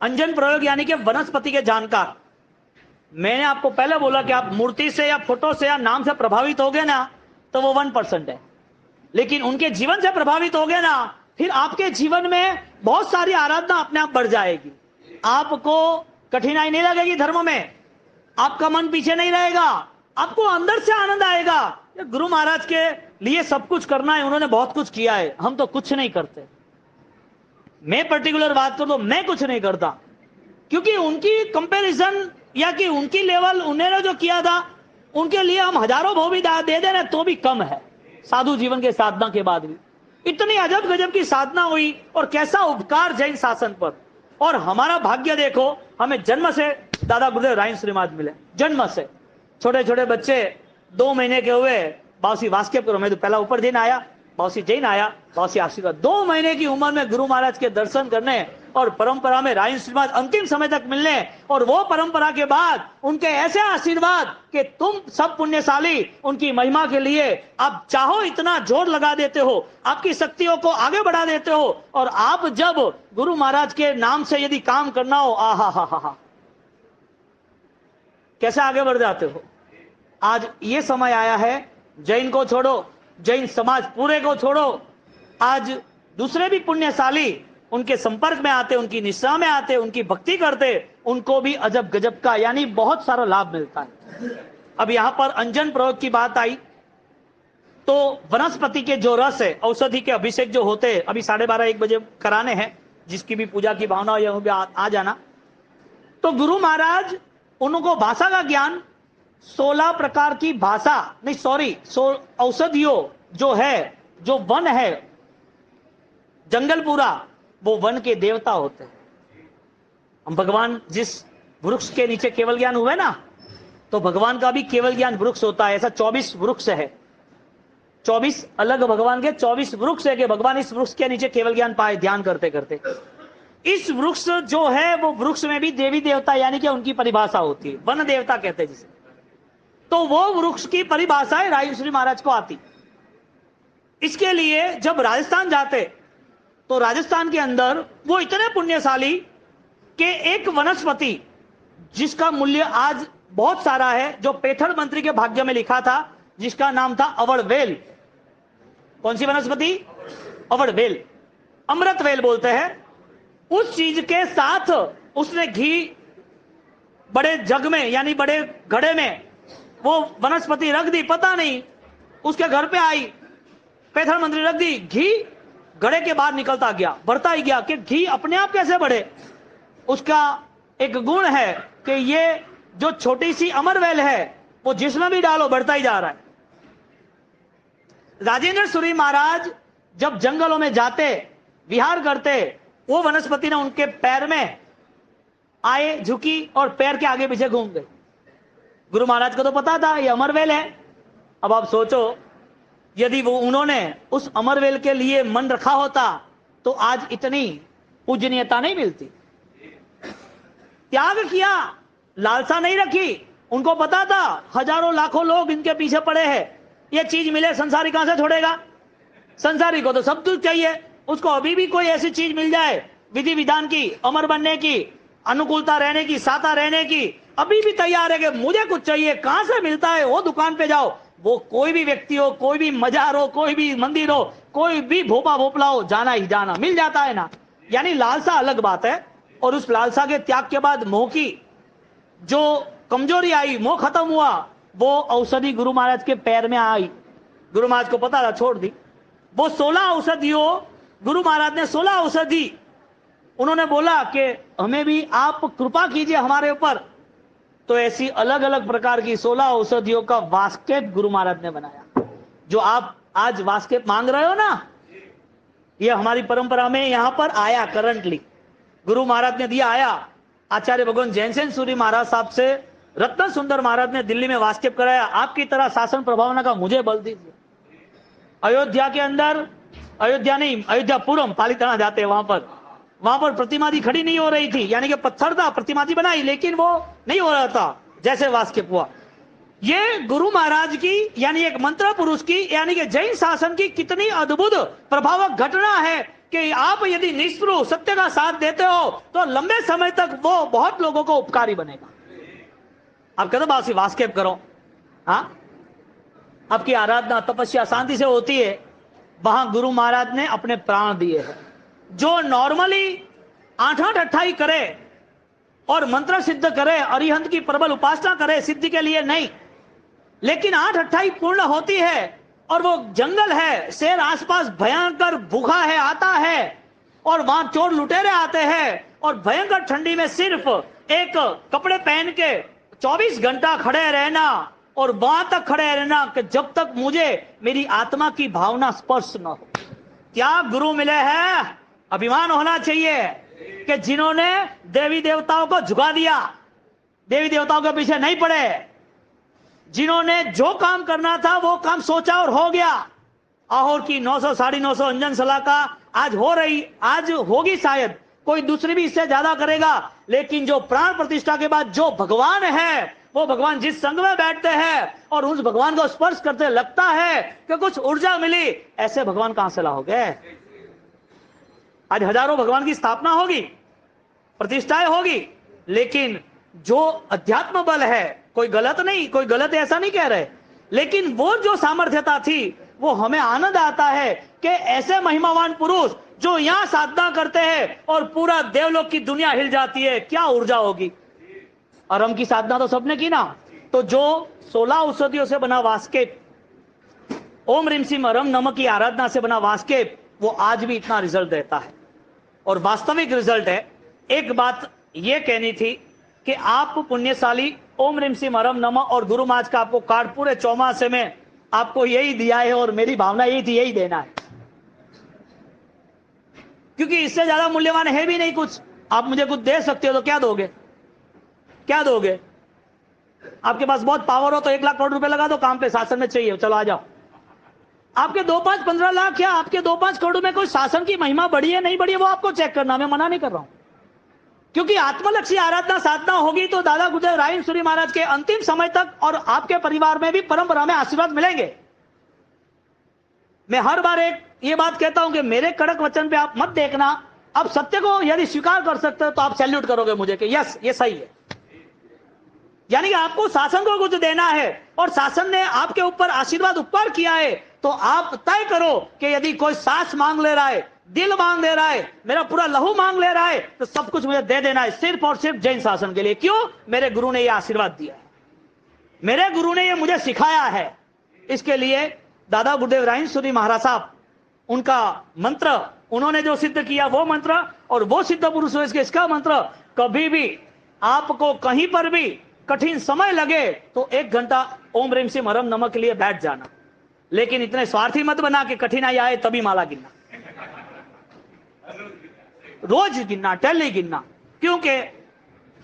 अंजन प्रयोग यानी कि वनस्पति के जानकार। मैंने आपको पहले बोला कि आप मूर्ति से या फोटो से या नाम से प्रभावित हो गए ना तो वो 1% है, लेकिन उनके जीवन से प्रभावित हो गए ना फिर आपके जीवन में बहुत सारी आराधना अपने आप बढ़ जाएगी। आपको कठिनाई नहीं लगेगी धर्म में, आपका मन पीछे नहीं रहेगा, आपको अंदर से आनंद आएगा। गुरु महाराज के लिए सब कुछ करना है, उन्होंने बहुत कुछ किया है, हम तो कुछ नहीं करते। मैं पर्टिकुलर बात करूं तो मैं कुछ नहीं करता, क्योंकि उनकी कंपैरिजन या कि उनकी लेवल उन्होंने जो किया था उनके लिए हम हजारों भाव भी दे दे रहे तो भी कम है। साधु जीवन के साधना के बाद भी इतनी अजब गजब की साधना हुई और कैसा उपकार जैन शासन पर। और हमारा भाग्य देखो, हमें जन्म से दादा गुरुदेव राइन श्री महाराज मिले, जन्म से। छोटे छोटे बच्चे 2 महीने के हुए, बाउसी वास्केप करो, मैं तो पहला ऊपर दिन आया, बाउसी जैन आया, बाउसी आशीर्वाद। 2 महीने की उम्र में गुरु महाराज के दर्शन करने और परंपरा में राइन श्री महाराज अंतिम समय तक मिलने, और वो परंपरा के बाद उनके ऐसे आशीर्वाद कि तुम सब पुण्यशाली उनकी महिमा के लिए आप चाहो इतना जोर लगा देते हो, आपकी शक्तियों को आगे बढ़ा देते हो। और आप जब गुरु महाराज के नाम से यदि काम करना हो, आहा हा हा हा, कैसे आगे बढ़ जाते हो। आज ये समय आया है, जैन को छोड़ो, जैन समाज पूरे को छोड़ो, आज दूसरे भी पुण्यशाली उनके संपर्क में आते, उनकी निष्ठा में आते, उनकी भक्ति करते, उनको भी अजब गजब का यानी बहुत सारा लाभ मिलता है। अब यहां पर अंजन प्रयोग की बात आई तो वनस्पति के जो रस है, औषधि के अभिषेक जो होते हैं, अभी 12:30-1 बजे कराने हैं, जिसकी भी पूजा की भावना हो भी आ जाना। तो गुरु महाराज उनको भाषा का ज्ञान, 16 प्रकार की भाषा नहीं सॉरी औषधियों जो है, जो वन है जंगल पूरा, वो वन के देवता होते हैं। हम भगवान जिस वृक्ष के नीचे केवल ज्ञान हुए ना, तो भगवान का भी केवल ज्ञान वृक्ष होता है। ऐसा 24 वृक्ष है, 24 अलग भगवान के 24 वृक्ष है कि भगवान इस वृक्ष के नीचे केवल ज्ञान पाए ध्यान करते करते। इस वृक्ष जो है वो वृक्ष में भी देवी देवता यानी कि उनकी परिभाषा होती है, वन देवता कहते हैं जिसे। तो वो वृक्ष की परिभाषा है राइन श्री महाराज को आती। इसके लिए जब राजस्थान जाते तो राजस्थान के अंदर वो इतने पुण्यशाली कि एक वनस्पति जिसका मूल्य आज बहुत सारा है, जो पैथड़ मंत्री के भाग्य में लिखा था, जिसका नाम था अवड़वेल। कौन सी वनस्पति? अवड़वेल, अमृत वेल बोलते हैं। उस चीज के साथ उसने घी बड़े जग में यानी बड़े घड़े में वो वनस्पति रख दी, पता नहीं उसके घर पे आई, पैथड़ मंत्री रख दी, घी घड़े के बाहर निकलता गया, बढ़ता ही गया। कि घी अपने आप कैसे बढ़े? उसका एक गुण है कि ये जो छोटी सी अमरवेल है वो जिसमें भी डालो बढ़ता ही जा रहा है। राजेंद्र सूरी महाराज जब जंगलों में जाते, विहार करते, वो वनस्पति ने उनके पैर में आए, झुकी और पैर के आगे पीछे घूम गई। गुरु महाराज को तो पता था ये अमरवेल है। अब आप सोचो यदि वो उन्होंने उस अमरवेल के लिए मन रखा होता तो आज इतनी पूजनीयता नहीं मिलती। त्याग किया, लालसा नहीं रखी। उनको पता था हजारों लाखों लोग इनके पीछे पड़े हैं, ये चीज मिले संसारी कहां से छोड़ेगा? संसारी को तो सब कुछ चाहिए, उसको अभी भी कोई ऐसी चीज मिल जाए विधि विधान की, अमर बनने की, अनुकूलता रहने की, साता रहने की, अभी भी तैयार है कि मुझे कुछ चाहिए। कहां से मिलता है? वो दुकान पे जाओ, वो कोई भी व्यक्ति हो, कोई भी मजार हो, कोई भी मंदिर हो, कोई भी भोपा भोपला हो, जाना ही जाना, मिल जाता है ना। यानी लालसा अलग बात है। और उस लालसा के त्याग के बाद मोह की जो कमजोरी आई, मोह खत्म हुआ, वो औषधि गुरु महाराज के पैर में आई। गुरु महाराज को पता था, छोड़ दी। वो 16 औषधियों गुरु महाराज ने 16 औषधि उन्होंने बोला कि हमें भी आप कृपा कीजिए हमारे ऊपर। तो ऐसी अलग अलग प्रकार की 16 औषधियों का वास्केट गुरु महाराज ने बनाया। जो आप आज वास्केट मांग रहे हो ना, ये हमारी परंपरा में यहां पर आया करंटली, गुरु महाराज ने दिया, आया। आचार्य भगवान जैनसेन सूरी महाराज साहब से रत्न सुंदर महाराज ने दिल्ली में वास्केप कराया, आपकी तरह शासन प्रभावना का मुझे बल दीजिए। अयोध्या के अंदर, अयोध्या नहीं, अयोध्यापुरम पालिताना जाते हैं, वहां पर प्रतिमादी खड़ी नहीं हो रही थी, यानी कि पत्थर था, प्रतिमादी बनाई, लेकिन वो नहीं हो रहा था जैसे वास्केप हुआ। ये गुरु महाराज की, यानी एक मंत्र पुरुष की, यानी कि जैन शासन की कितनी अद्भुत प्रभावक घटना है कि आप यदि निष्प्रु सत्य का साथ देते हो तो लंबे समय तक वो बहुत लोगों को उपकारी बनेगा। आप कहते बात वास्केप करो, हाँ, आपकी आराधना तपस्या शांति से होती है, वहां गुरु महाराज ने अपने प्राण दिए हैं। जो नॉर्मली 8-8 अट्ठाई करे और मंत्र सिद्ध करे, अरिहंत की प्रबल उपासना करे सिद्धि के लिए नहीं, लेकिन 8 अट्ठाई पूर्ण होती है और वो जंगल है, शेर आसपास भयंकर भूखा है, आता है, और वहां चोर लुटेरे आते हैं, और भयंकर ठंडी में सिर्फ एक कपड़े पहन के 24 घंटा खड़े रहना, और वहां तक खड़े रहना कि जब तक मुझे मेरी आत्मा की भावना स्पर्श न हो। क्या गुरु मिले हैं? अभिमान होना चाहिए कि जिन्होंने देवी देवताओं को झुका दिया, देवी देवताओं के पीछे नहीं पड़े, जिन्होंने जो काम करना था वो काम सोचा और हो गया। आहोर की 900 950 अंजन सलाका आज हो रही, आज होगी, शायद कोई दूसरी भी इससे ज्यादा करेगा, लेकिन जो प्राण प्रतिष्ठा के बाद जो भगवान है, वो भगवान जिस संग में बैठते हैं और उस भगवान को स्पर्श करते लगता है कि कुछ ऊर्जा मिली, ऐसे भगवान कहां से लाओगे? आज हजारों भगवान की स्थापना होगी, प्रतिष्ठाएं होगी, लेकिन जो अध्यात्म बल है, कोई गलत नहीं, कोई गलत ऐसा नहीं कह रहे, लेकिन वो जो सामर्थ्यता थी, वो हमें आनंद आता है कि ऐसे महिमावान पुरुष जो यहां साधना करते हैं और पूरा देवलोक की दुनिया हिल जाती है, क्या ऊर्जा होगी। अरम की साधना तो सबने की ना, तो जो 16 औषधियों से बना वास्केप, ओम रिम सिम अरम नमः की आराधना से बना वास्केप, वो आज भी इतना रिजल्ट देता है, और वास्तविक रिजल्ट है। एक बात ये कहनी थी कि आप पुण्यशाली, ओम रिम सिम अरम नमः और गुरु महाराज का आपको कार्ड पूरे चौमासे में आपको यही दिया है, और मेरी भावना यही थी, यही देना है, क्योंकि इससे ज्यादा मूल्यवान है भी नहीं कुछ। आप मुझे कुछ दे सकते हो तो क्या दोगे? क्या दोगे? आपके पास बहुत पावर हो तो 1 लाख करोड़ रुपए लगा दो काम पे, शासन में चाहिए, चलो आ जाओ। आपके 2, 5, 15 लाख या आपके 2, 5 करोड़ में कोई शासन की महिमा बढ़ी है नहीं बढ़ी है, वो आपको चेक करना, मैं मना नहीं कर रहा हूं, क्योंकि आत्मलक्षी आराधना साधना होगी तो दादा गुरुदेव रायन सूरी महाराज के अंतिम समय तक और आपके परिवार में भी परंपरा में आशीर्वाद मिलेंगे। मैं हर बार एक ये बात कहता हूं कि मेरे कड़क वचन पे आप मत देखना, आप सत्य को यदि स्वीकार कर सकते हो तो आप सैल्यूट करोगे मुझे कि यस ये सही है, यानी कि आपको शासन को कुछ देना है और शासन ने आपके ऊपर आशीर्वाद उपकार किया है, तो आप तय करो कि यदि कोई सांस मांग ले रहा है, दिल मांग ले रहा है, मेरा पूरा लहू मांग ले रहा है, तो सब कुछ मुझे दे देना है, सिर्फ और सिर्फ जैन शासन के लिए। क्यों? मेरे गुरु ने यह आशीर्वाद दिया है, मेरे गुरु ने यह मुझे सिखाया है। इसके लिए दादा गुरुदेव रायन सूरी महाराज साहब, उनका मंत्र, उन्होंने जो सिद्ध किया वो मंत्र, और वो सिद्ध पुरुष इसका मंत्र, कभी भी आपको कहीं पर भी कठिन समय लगे तो 1 घंटा ओम रेम सिम हरम नमः के लिए बैठ जाना, लेकिन इतने स्वार्थी मत बना कि कठिनाई आए तभी माला गिनना, रोज गिनना, डेली गिनना। क्योंकि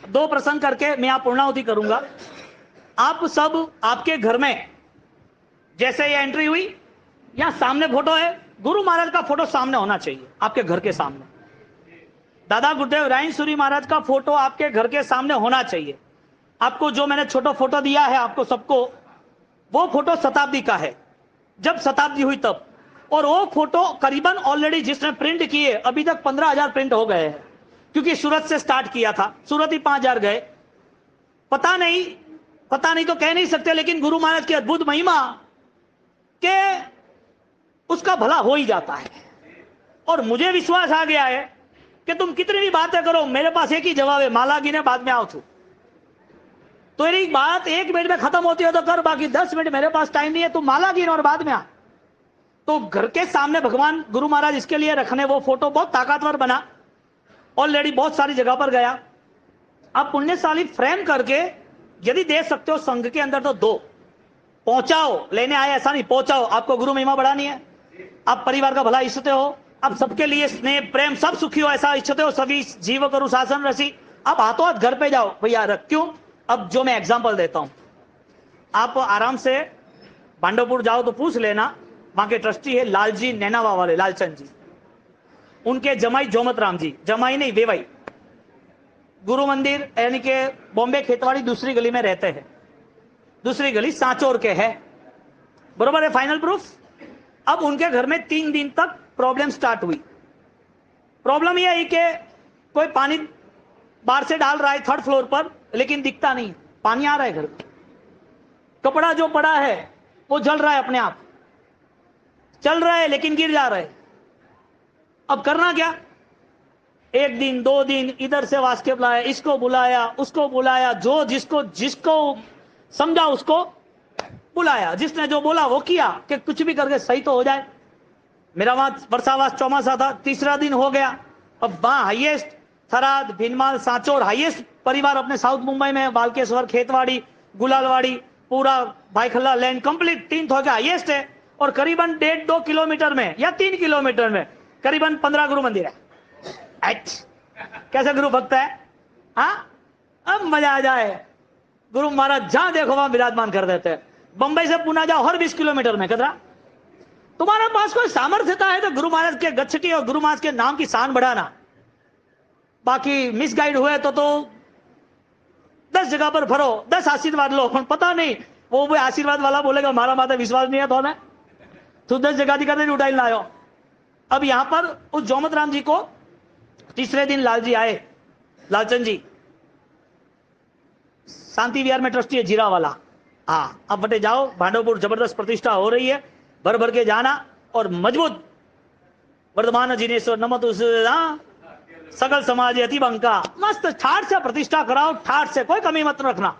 2 प्रसंग करके मैं आप पूर्णाहुति करूंगा। आप सब, आपके घर में जैसे ये एंट्री हुई, यहां सामने फोटो है, गुरु महाराज का फोटो सामने होना चाहिए आपके घर के सामने, दादा गुरुदेव रायन सूरी महाराज का फोटो आपके घर के सामने होना चाहिए। आपको जो मैंने छोटा फोटो दिया है आपको सबको, वो फोटो शताब्दी का है, जब शताब्दी हुई तब, और वो फोटो करीबन ऑलरेडी जिसने प्रिंट किए अभी तक 15,000 प्रिंट हो गए हैं, क्योंकि सूरत से स्टार्ट किया था, सूरत ही 5,000 गए। पता नहीं तो कह नहीं सकते, लेकिन गुरु महाराज की अद्भुत महिमा के उसका भला हो ही जाता है। और मुझे विश्वास आ गया है कि तुम कितनी भी बातें करो, मेरे पास एक ही जवाब है, माला गिने बाद में आओ छू। तो मेरी बात 1 मिनट में खत्म होती है तो कर, बाकी 10 मिनट मेरे पास टाइम नहीं है, तुम माला गिन और बाद में आ। तो घर के सामने भगवान गुरु महाराज इसके लिए रखने, वो फोटो बहुत ताकतवर बना, ऑलरेडी बहुत सारी जगह पर गया। आप पुण्यशाली फ्रेम करके यदि दे सकते हो संघ के अंदर तो दो, पहुंचाओ, लेने आए ऐसा नहीं, पहुंचाओ। आपको गुरु महिमा बढ़ानी है, आप परिवार का भला इच्छते हो, आप सबके लिए स्नेह प्रेम सब सुखी हो ऐसा इच्छते हो, सभी जीव करो शासन रसी, आप हाथों हाथ घर पे जाओ भैया रख। क्यों? अब जो मैं एग्जांपल देता हूं, आप आराम से पांडवपुर जाओ तो पूछ लेना, वहां के ट्रस्टी है लालजी नैनावा वाले, लालचंद जी, उनके जमाई जोमत राम जी, जमाई नहीं वेवाई, गुरु मंदिर यानी कि बॉम्बे खेतवाड़ी दूसरी गली में रहते हैं, दूसरी गली सांचौर के है, बरोबर है, फाइनल प्रूफ। अब उनके घर में 3 दिन तक प्रॉब्लम स्टार्ट हुई। प्रॉब्लम यह है कि कोई पानी बाहर से डाल रहा है 3rd फ्लोर पर, लेकिन दिखता नहीं, पानी आ रहा है घर में। कपड़ा जो पड़ा है वो जल रहा है, अपने आप चल रहा है लेकिन गिर जा रहा है। अब करना क्या? 1 दिन 2 दिन इधर से वास्के बुलाया, इसको बुलाया, उसको बुलाया, जो जिसको जिसको समझा उसको बुलाया, जिसने जो बोला वो किया कि कुछ भी करके सही तो हो जाए। मेरा वहां वर्षावास चौमासा था, 3रा दिन हो गया। अब वहां हाईएस्ट थराद, भिनमाल, सांचौर हाईएस्ट परिवार अपने साउथ मुंबई में, बालकेश्वर, खेतवाड़ी, गुलालवाड़ी, पूरा भाईखला लैंड कंप्लीट 3 हो गया, हाईएस्ट है। और करीबन 1.5-2 किलोमीटर में या 3 किलोमीटर में करीबन 15 गुरु मंदिर है। कैसे गुरु भक्त है? हाँ, अब मजा आ जाए। गुरु महाराज जहां देखो वहां विराजमान कर देते हैं। बंबई से पुणे जाओ हर 20 किलोमीटर में कदरा। तुम्हारे पास कोई सामर्थ्यता है तो गुरु महाराज के गच्छटी और गुरु महाराज के नाम की शान बढ़ाना। बाकी मिसगाइड हुए तो 10 जगह पर भरो, 10 आशीर्वाद लो, पता नहीं वो आशीर्वाद वाला बोलेगा हमारा माता विश्वास नहीं है तो ना, तो 10 जगह दिखा उठाई लाओ। अब यहां पर उस जोमत राम जी को 3रे दिन लालजी आए, लालचंद जी शांति विहार में ट्रस्टी है जीरा वाला। हाँ, अब बटे जाओ, भांडवपुर जबरदस्त प्रतिष्ठा हो रही है, भर भर के जाना और मजबूत वर्धमान जिनेश्वर नमत सकल समाज अति बंका, मस्त ठाट से प्रतिष्ठा कराओ, ठाट से, कोई कमी मत रखना।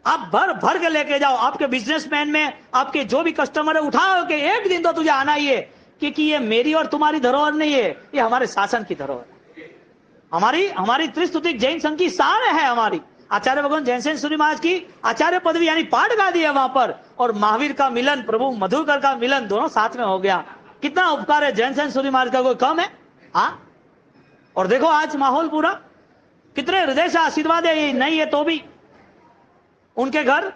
आप भर भर के लेके जाओ। आपके बिजनेसमैन में आपके जो भी कस्टमर है उठाओ कि एक दिन तो तुझे आना ही है, क्योंकि ये मेरी और तुम्हारी धरोहर नहीं है, ये हमारे शासन की धरोहर है। हमारी त्रिस्तुतिक जैन संघ की शान है। हमारी आचार्य भगवान जैनसेन सूरी महाराज की आचार्य पदवी यानी पाठ गा दी है वहां पर, और महावीर का मिलन, प्रभु मधुकर का मिलन, दोनों साथ में हो गया। कितना उपकार है जैनसेन सूरी महाराज का, कोई कम है? हाँ, और देखो आज माहौल पूरा कितने हृदय से आशीर्वाद है। ये नहीं है तो भी उनके घर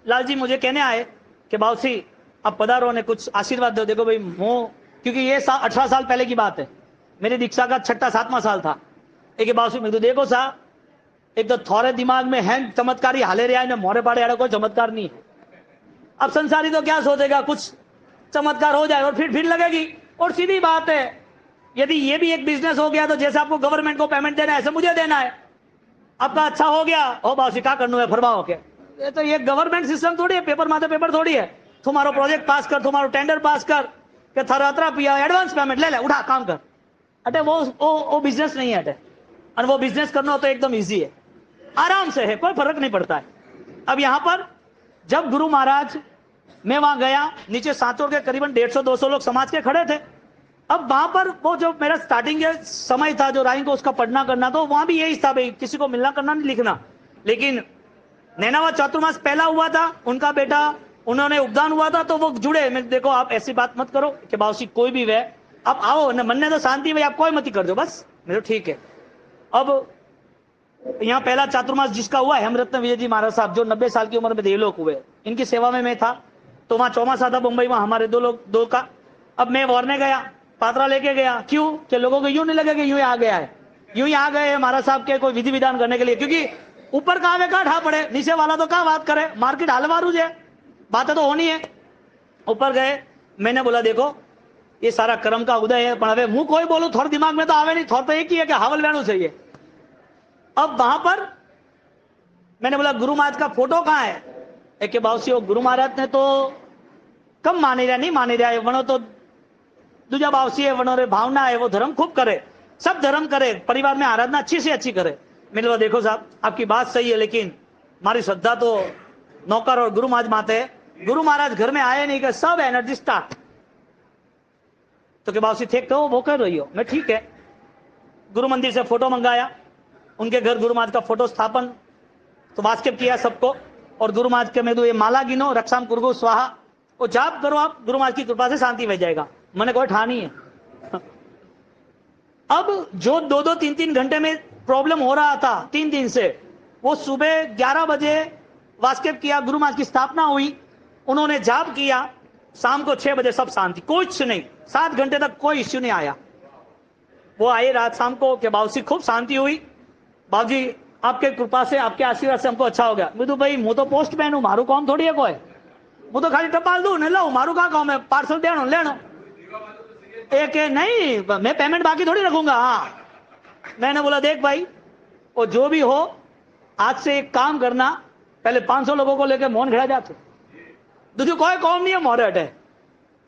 लालजी मुझे कहने आए कि बाबूसी अब पधारो ने कुछ आशीर्वाद दो। देखो भाई मोह, क्योंकि ये 18 साल पहले की बात है, मेरी दीक्षा का 6-7वां साल था। एक बाबूसी मैं तो देखो साहब, एक तो थोड़े दिमाग में है चमत्कारी हाले रहा है, मोरे पाड़े आड़े कोई चमत्कार नहीं है। अब संसारी तो क्या सोचेगा, कुछ चमत्कार हो जाए और फिर लगेगी। और सीधी बात है, यदि ये भी एक बिजनेस हो गया तो जैसे आपको गवर्नमेंट को पेमेंट देना है ऐसे मुझे देना है। आपका अच्छा हो गया, ओ बाबूसी क्या करना है फरमाओ के। ये तो ये गवर्नमेंट सिस्टम थोड़ी है, पेपर माथे पेपर थोड़ी है। तुम्हारो प्रोजेक्ट पास कर, तुम्हारो टेंडर पास कर के थारा अतरा पिया एडवांस पेमेंट ले उठा काम कर। अटे वो बिजनेस नहीं है अटे, और वो बिजनेस करना तो एकदम ईजी है, आराम से है, कोई फर्क नहीं पड़ता है। अब यहां पर जब गुरु महाराज, मैं वहां गया, नीचे सांचौर के करीबन 150-200 लोग समाज के खड़े थे। अब वहां पर वो जो मेरा स्टार्टिंग के समय था जो राइन को उसका पढ़ना करना, तो वहां भी यही था भाई, किसी को मिलना करना नहीं लिखना। लेकिन नैनावा चातुर्मास पहला हुआ था, उनका बेटा उन्होंने उपदान हुआ था, तो वो जुड़े। मैं देखो आप ऐसी बात मत करो कि बाबूसी कोई भी वे, आप आओ न, मन ने तो शांति भाई, आप कोई मत कर दो बस, मेरे ठीक है। अब यहाँ पहला चातुर्मास जिसका हुआ हेमरत्न विजय जी महाराज साहब, जो 90 साल की उम्र में देवलोक हुए, इनकी सेवा में मैं था। तो वहां चौमासा था मुंबई, वहां हमारे 2 लोग 2 का। अब मैं वारने गया, पात्रा लेके गया, क्यों कि लोगों को यूं नहीं लगे कि यूं ही आ गया है, यूं ही आ गए महाराज साहब के कोई विधि विधान करने के लिए, क्योंकि ऊपर कहा में कहा पड़े, नीचे वाला तो क्या बात करे, मार्केट हालवारू है, बातें तो होनी है। ऊपर गए, मैंने बोला देखो ये सारा कर्म का उदय है, पर मुंह कोई बोलू थोड़ा दिमाग में तो आवे नहीं, थोड़ा तो एक ही है कि हावल वेणु चाहिए। अब वहां पर मैंने बोला गुरु महाराज का फोटो कहाँ है? एक बाबूसी गुरु महाराज ने तो कम मानी रहा, नहीं मानी रहा है, वनो तो दूजा बाबूसी है, वनो रे भावना है, वो धर्म खूब करे, सब धर्म करे, परिवार में आराधना अच्छी से अच्छी करे। मैंने बोला देखो साहब आपकी बात सही है, लेकिन हमारी श्रद्धा तो नौकर और गुरु महाराज माते है। गुरु महाराज घर में आए नहीं कि सब एनर्जी स्टार्ट, तो के बाबूसी थे कहो वो कर रही हो, मैं ठीक है। गुरु मंदिर से फोटो मंगाया, उनके घर गुरु महाराज का फोटो स्थापन तो वास्केप किया सबको, और गुरु महाराज के मैं तो ये माला गिनो रक्षाम कुरगु स्वाहा, वो जाप करो आप, गुरु महाराज की कृपा से शांति मिल जाएगा, मैंने कोई ठा नहीं है। अब जो 2-2, 3-3 घंटे में प्रॉब्लम हो रहा था 3 दिन से, वो सुबह 11 बजे वास्केप किया, गुरु महाराज की स्थापना हुई, उन्होंने जाप किया, शाम को 6 बजे सब शांति, कुछ नहीं, 7 घंटे तक कोई इश्यू नहीं आया। वो आए रात शाम को कि बाबूजी खूब शांति हुई, बाबूजी आपके कृपा से, आपके आशीर्वाद से हमको अच्छा हो गया। मैं तो भाई मैं तो पोस्टमैन हूं, मारू काम थोड़ी है कोई, मैं तो खाली टपाल दू ने लाऊ, मारू का काम है पार्सल देनो लेनो, एक नहीं मैं पेमेंट बाकी थोड़ी रखूंगा। हाँ मैंने बोला देख भाई वो जो भी हो, आज से एक काम करना, पहले 500 लोगों को लेकर मोहन खड़ा जाते, दूसरी कोई कौम नहीं है मोरे हटे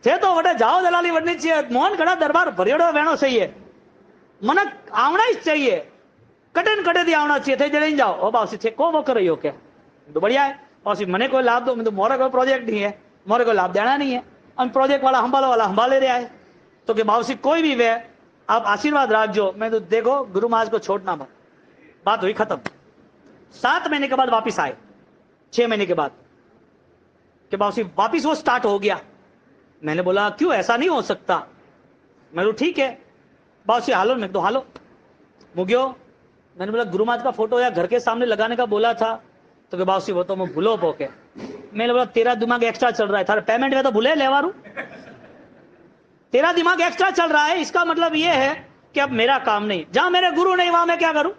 थे तो वटे जाओ दलाली वटनी चाहिए, मोहन खड़ा दरबार भरियोड़ो वेणो सही है, मन आवना ही चाहिए, कटे न कटे थी आवना चाहिए थे जड़े जाओ। ओ बासी थे को वो कर रही हो क्या, तो बढ़िया है बासी, मने कोई लाभ दो, मैं तो मोरे कोई प्रोजेक्ट नहीं है, मोरे कोई लाभ देना नहीं है, और प्रोजेक्ट वाला हंभाले रहा है, तो कि बाबूसी कोई भी वे आप आशीर्वाद राखजो। मैं तो देखो गुरु महाराज को छोड़ना मत, बात हुई खत्म। 7 महीने के बाद वापिस आए, 6 महीने के बाद कि बाबूसी वापिस वो स्टार्ट हो गया। मैंने बोला क्यों, ऐसा नहीं हो सकता। मैं बोला ठीक है बाबूसी हालो, मैं तो हालो मुगियो। मैंने बोला गुरु महाराज का फोटो या घर के सामने लगाने का बोला था, तो कि बाबूसी वो तो मैं भूलो पोके। मैंने बोला तेरा दिमाग एक्स्ट्रा चल रहा है, थारा पेमेंट में तो भूले लेवारू, तेरा दिमाग एक्स्ट्रा चल रहा है, इसका मतलब यह है कि अब मेरा काम नहीं, जहां मेरे गुरु नहीं वहां मैं क्या करूं।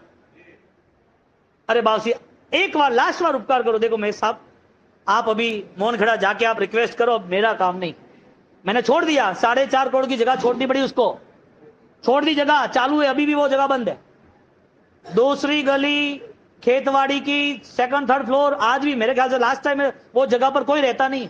अरे बाबूसी एक बार लास्ट बार उपकार करो, देखो मेरे साहब आप अभी मोहन खड़ा जाके आप रिक्वेस्ट करो, अब मेरा काम नहीं, मैंने छोड़ दिया। 4.5 करोड़ की जगह छोड़नी पड़ी उसको, छोड़ दी जगह, चालू है अभी भी वो जगह बंद है, दूसरी गली खेतवाड़ी की 2nd 3rd फ्लोर, आज भी मेरे ख्याल से लास्ट टाइम वो जगह पर कोई रहता नहीं।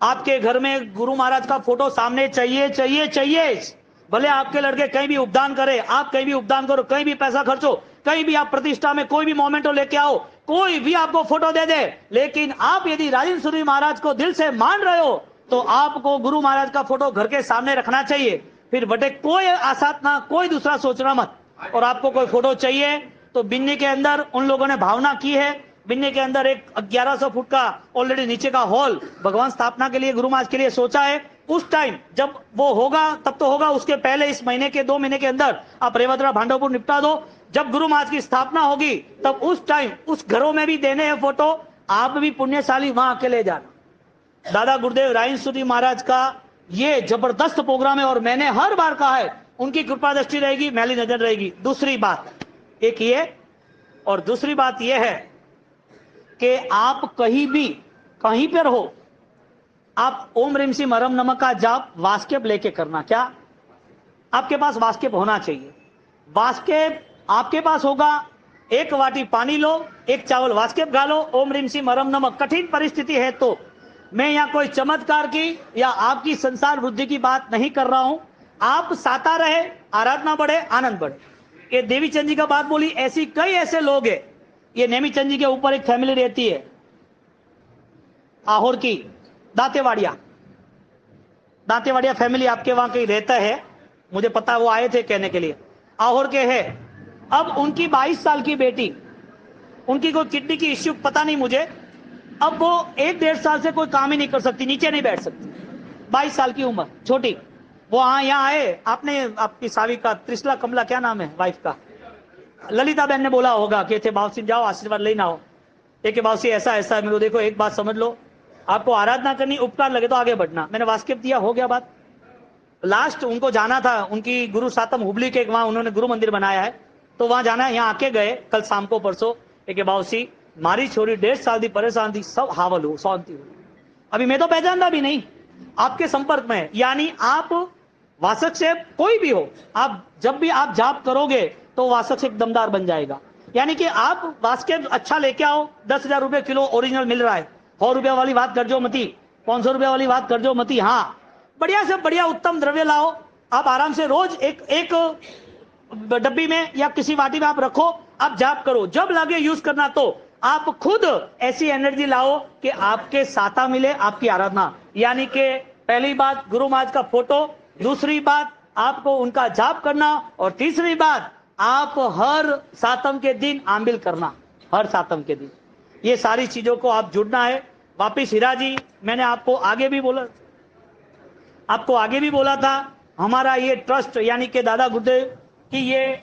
आपके घर में गुरु महाराज का फोटो सामने चाहिए चाहिए चाहिए, भले आपके लड़के कहीं भी उपदान करे, आप कहीं भी उपदान करो, कहीं भी पैसा खर्चो, कहीं भी आप प्रतिष्ठा में कोई भी मोमेंटो लेके आओ, कोई भी आपको फोटो दे दे, लेकिन आप यदि राजेंद्र सूरी महाराज को दिल से मान रहे हो तो आपको गुरु महाराज का फोटो घर के सामने रखना चाहिए। फिर बटे कोई आसात ना, कोई दूसरा सोचना मत। और आपको कोई फोटो चाहिए तो बिन्नी के अंदर उन लोगों ने भावना की है, बिन्नी के अंदर एक 1100 फुट का ऑलरेडी नीचे का हॉल भगवान स्थापना के लिए गुरु महाराज के लिए सोचा है। उस टाइम जब वो होगा तब तो होगा, उसके पहले इस महीने के 2 महीने के अंदर आप रेवतरा भांडवपुर निपटा दो। जब गुरु महाराज की स्थापना होगी तब उस टाइम उस घरों में भी देने हैं फोटो, आप भी पुण्यशाली वहां अकेले जाना। दादा गुरुदेव राजेंद्र सूरी महाराज का ये जबरदस्त प्रोग्राम है और मैंने हर बार कहा है उनकी कृपा दृष्टि रहेगी, मैली नजर रहेगी। दूसरी बात एक ये, और दूसरी बात यह है कि आप कहीं भी कहीं पर हो, आप ओम ह्रीम श्रीम हरम नमः का जाप वास्केप लेके करना। क्या आपके पास वास्केप होना चाहिए, वास्केप आपके पास होगा, 1 वाटी पानी लो, 1 चावल वास्केप गालो, ओम ह्रीम श्रीम हरम नमः। कठिन परिस्थिति है तो मैं यहाँ कोई चमत्कार की या आपकी संसार वृद्धि की बात नहीं कर रहा हूं, आप साता रहे, आराधना बढ़े, आनंद बढ़े। ये देवी चंद जी का बात बोली, ऐसी कई ऐसे लोग हैं, ये नेमी चंद जी के ऊपर एक फैमिली रहती है आहोर की, दांतेवाड़िया फैमिली आपके वहां कहीं रहता है, मुझे पता, वो आए थे कहने के लिए, आहोर के है। अब उनकी 22 साल की बेटी, उनकी कोई किडनी की इश्यू पता नहीं मुझे, अब वो 1-1.5 साल से कोई काम ही नहीं कर सकती, नीचे नहीं बैठ सकती, 22 साल की उम्र, छोटी। वो यहाँ आए, आपने आपकी सावी का त्रिशला कमला क्या नाम है वाइफ का, ललिता बहन ने बोला होगा कि थे बाबूसी जाओ आशीर्वाद लेना हो, एक बाबूसी ऐसा ऐसा है। मेरे को देखो एक बात समझ लो, आपको आराधना करनी, उपकार लगे तो आगे बढ़ना। मैंने वास्केप दिया, हो गया बात। लास्ट उनको जाना था, उनकी गुरु सातम हुबली के वहां उन्होंने गुरु मंदिर बनाया है, तो वहां जाना है, यहाँ आके गए कल शाम को परसों, एक बाबूसी मारी छोरी 1.5 साल की परेशान थी, सब हावल हो, शांति हो। अभी मैं तो पहचानता भी नहीं, आपके संपर्क में है, यानी आप वासक से कोई भी हो, आप जब भी आप जाप करोगे तो वासक से एक दमदार बन जाएगा। यानी कि आप वास्केप अच्छा लेके आओ, 10,000 रुपए किलो ओरिजिनल मिल रहा है, 100 रुपया वाली बात कर जो मती, 500 रुपया वाली बात कर जो मती। हाँ, बढ़िया से बढ़िया उत्तम द्रव्य लाओ, आप आराम से रोज एक डब्बी में या किसी वाटी में आप रखो, आप जाप करो, जब लगे यूज करना तो आप खुद ऐसी एनर्जी लाओ कि आपके साथा मिले, आपकी आराधना। यानी कि पहली बात गुरु महाराज का फोटो, दूसरी बात आपको उनका जाप करना, और तीसरी बात आप हर सातम के दिन आंबिल करना, हर सातम के दिन। ये सारी चीजों को आप जुड़ना है। वापिस हीरा जी, मैंने आपको आगे भी बोला था, हमारा ये ट्रस्ट यानी कि दादा गुरुदेव की ये